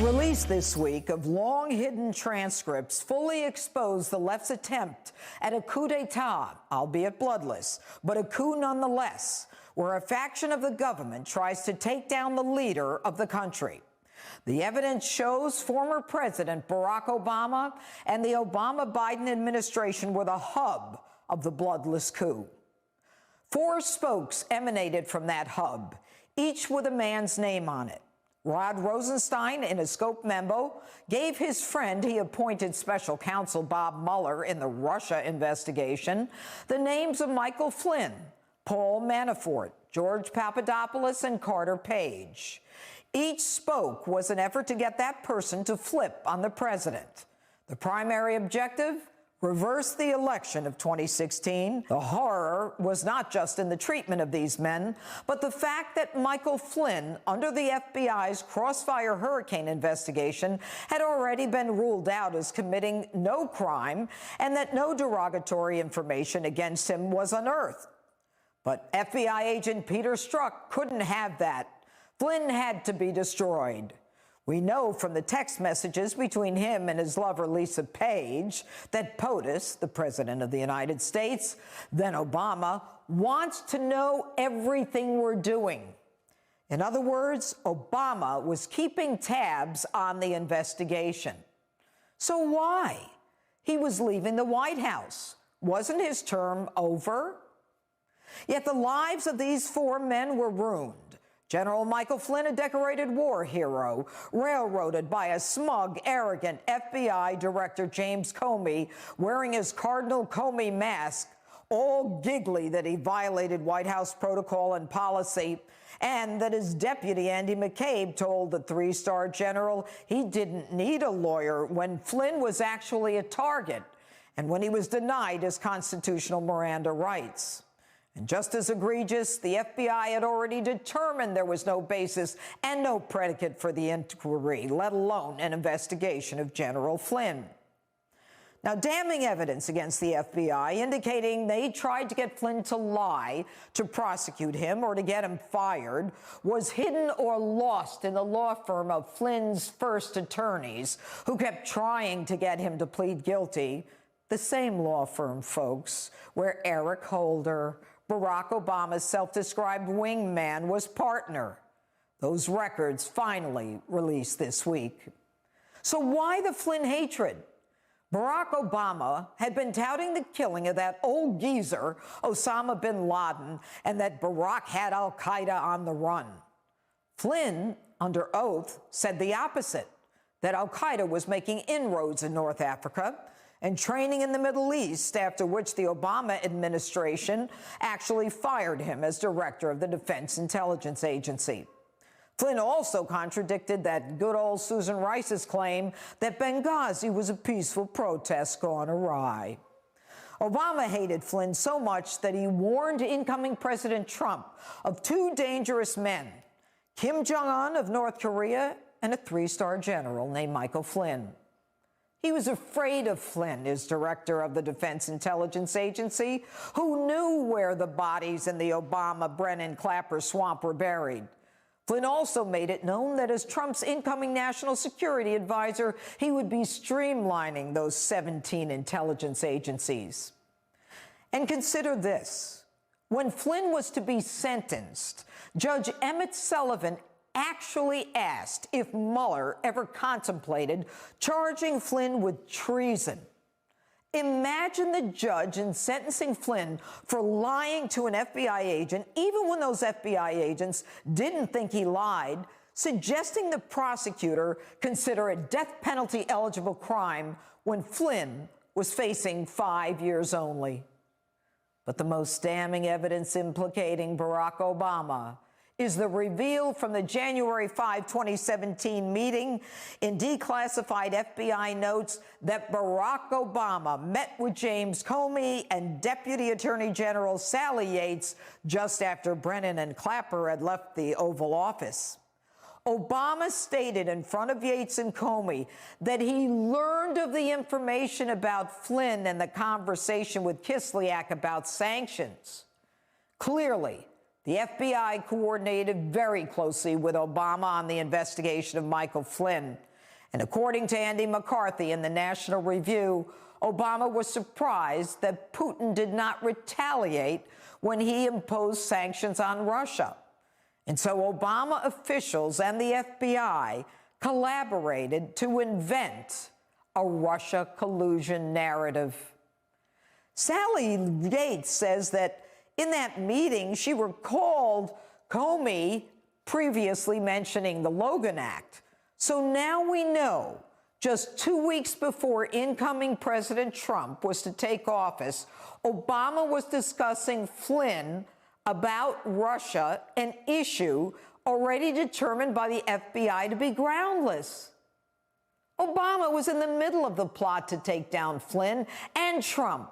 release this week of long-hidden transcripts fully expose the left's attempt at a coup d'etat, albeit bloodless, but a coup nonetheless, where a faction of the government tries to take down the leader of the country. The evidence shows former President Barack Obama and the Obama-Biden administration were the hub of the bloodless coup. 4 spokes emanated from that hub, each with a man's name on it. Rod Rosenstein, in a scope memo, gave his friend he appointed special counsel Bob Mueller in the Russia investigation the names of Michael Flynn, Paul Manafort, George Papadopoulos, and Carter Page. Each spoke was an effort to get that person to flip on the president. The primary objective? Reverse the election of 2016. The horror was not just in the treatment of these men, but the fact that Michael Flynn, under the FBI's Crossfire Hurricane investigation, had already been ruled out as committing no crime and that no derogatory information against him was unearthed. But FBI agent Peter Strzok couldn't have that. Flynn had to be destroyed. We know from the text messages between him and his lover, Lisa Page, that POTUS, the President of the United States, then Obama, wants to know everything we're doing. In other words, Obama was keeping tabs on the investigation. So why? He was leaving the White House. Wasn't his term over? Yet the lives of these 4 men were ruined. General Michael Flynn, a decorated war hero, railroaded by a smug, arrogant FBI Director James Comey wearing his Cardinal Comey mask, all giggly that he violated White House protocol and policy, and that his deputy, Andy McCabe, told the 3-star general he didn't need a lawyer when Flynn was actually a target and when he was denied his constitutional Miranda rights. And just as egregious, the FBI had already determined there was no basis and no predicate for the inquiry, let alone an investigation of General Flynn. Now, damning evidence against the FBI indicating they tried to get Flynn to lie to prosecute him or to get him fired was hidden or lost in the law firm of Flynn's first attorneys, who kept trying to get him to plead guilty. The same law firm, folks, where Eric Holder, Barack Obama's self-described wingman, was partner. Those records finally released this week. So why the Flynn hatred? Barack Obama had been touting the killing of that old geezer, Osama bin Laden, and that Barack had al-Qaeda on the run. Flynn, under oath, said the opposite, that al-Qaeda was making inroads in North Africa and training in the Middle East, after which the Obama administration actually fired him as director of the Defense Intelligence Agency. Flynn also contradicted that good old Susan Rice's claim that Benghazi was a peaceful protest gone awry. Obama hated Flynn so much that he warned incoming President Trump of 2 dangerous men, Kim Jong-un of North Korea and a 3-star general named Michael Flynn. He was afraid of Flynn, as director of the Defense Intelligence Agency, who knew where the bodies in the Obama-Brennan-Clapper swamp were buried. Flynn also made it known that as Trump's incoming national security advisor, he would be streamlining those 17 intelligence agencies. And consider this. When Flynn was to be sentenced, Judge Emmett Sullivan actually asked if Mueller ever contemplated charging Flynn with treason. Imagine the judge in sentencing Flynn for lying to an FBI agent, even when those FBI agents didn't think he lied, suggesting the prosecutor consider a death penalty eligible crime when Flynn was facing 5 years only. But the most damning evidence implicating Barack Obama is the reveal from the January 5, 2017 meeting in declassified FBI notes that Barack Obama met with James Comey and Deputy Attorney General Sally Yates just after Brennan and Clapper had left the Oval Office. Obama stated in front of Yates and Comey that he learned of the information about Flynn and the conversation with Kislyak about sanctions. Clearly, the FBI coordinated very closely with Obama on the investigation of Michael Flynn. And according to Andy McCarthy in the National Review, Obama was surprised that Putin did not retaliate when he imposed sanctions on Russia. And so Obama officials and the FBI collaborated to invent a Russia collusion narrative. Sally Yates says that in that meeting, she recalled Comey previously mentioning the Logan Act. So now we know, just 2 weeks before incoming President Trump was to take office, Obama was discussing Flynn about Russia, an issue already determined by the FBI to be groundless. Obama was in the middle of the plot to take down Flynn and Trump.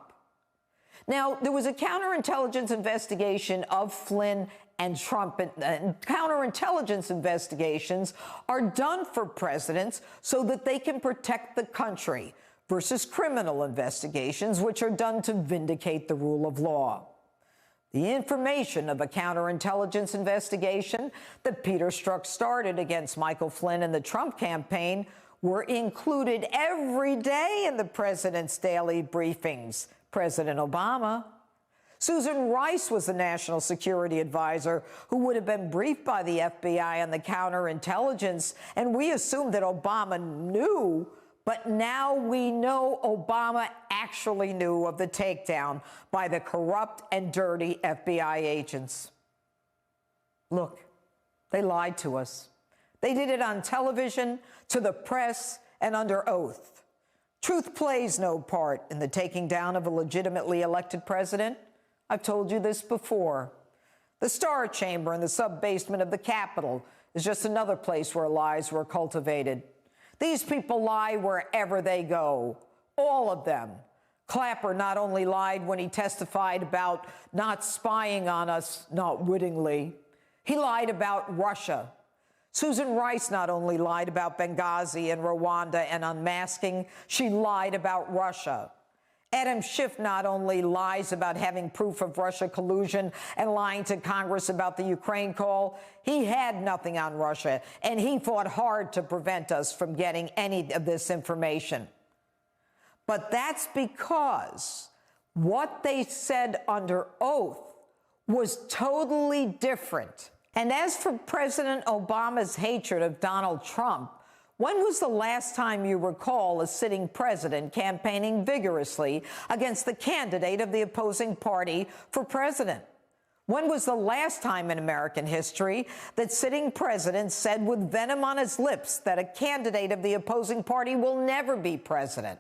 Now, there was a counterintelligence investigation of Flynn and Trump, and counterintelligence investigations are done for presidents so that they can protect the country versus criminal investigations, which are done to vindicate the rule of law. The information of a counterintelligence investigation that Peter Strzok started against Michael Flynn and the Trump campaign were included every day in the president's daily briefings. President Obama. Susan Rice was the national security advisor who would have been briefed by the FBI on the counterintelligence, and we assumed that Obama knew, but now we know Obama actually knew of the takedown by the corrupt and dirty FBI agents. Look, they lied to us. They did it on television, to the press, and under oath. Truth plays no part in the taking down of a legitimately elected president. I've told you this before. The Star Chamber in the sub-basement of the Capitol is just another place where lies were cultivated. These people lie wherever they go, all of them. Clapper not only lied when he testified about not spying on us, not wittingly, he lied about Russia. Susan Rice not only lied about Benghazi and Rwanda and unmasking, she lied about Russia. Adam Schiff not only lies about having proof of Russia collusion and lying to Congress about the Ukraine call, he had nothing on Russia, and he fought hard to prevent us from getting any of this information. But that's because what they said under oath was totally different. And as for President Obama's hatred of Donald Trump, when was the last time you recall a sitting president campaigning vigorously against the candidate of the opposing party for president? When was the last time in American history that sitting president said with venom on his lips that a candidate of the opposing party will never be president?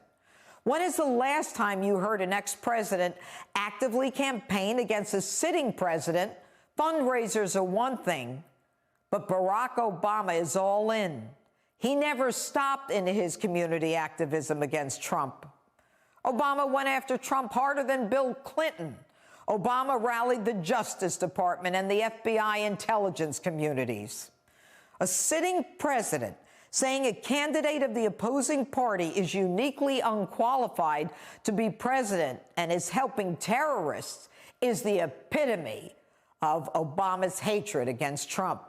When is the last time you heard an ex-president actively campaign against a sitting president? Fundraisers are one thing, but Barack Obama is all in. He never stopped in his community activism against Trump. Obama went after Trump harder than Bill Clinton. Obama rallied the Justice Department and the FBI intelligence communities. A sitting president saying a candidate of the opposing party is uniquely unqualified to be president and is helping terrorists is the epitome of Obama's hatred against Trump.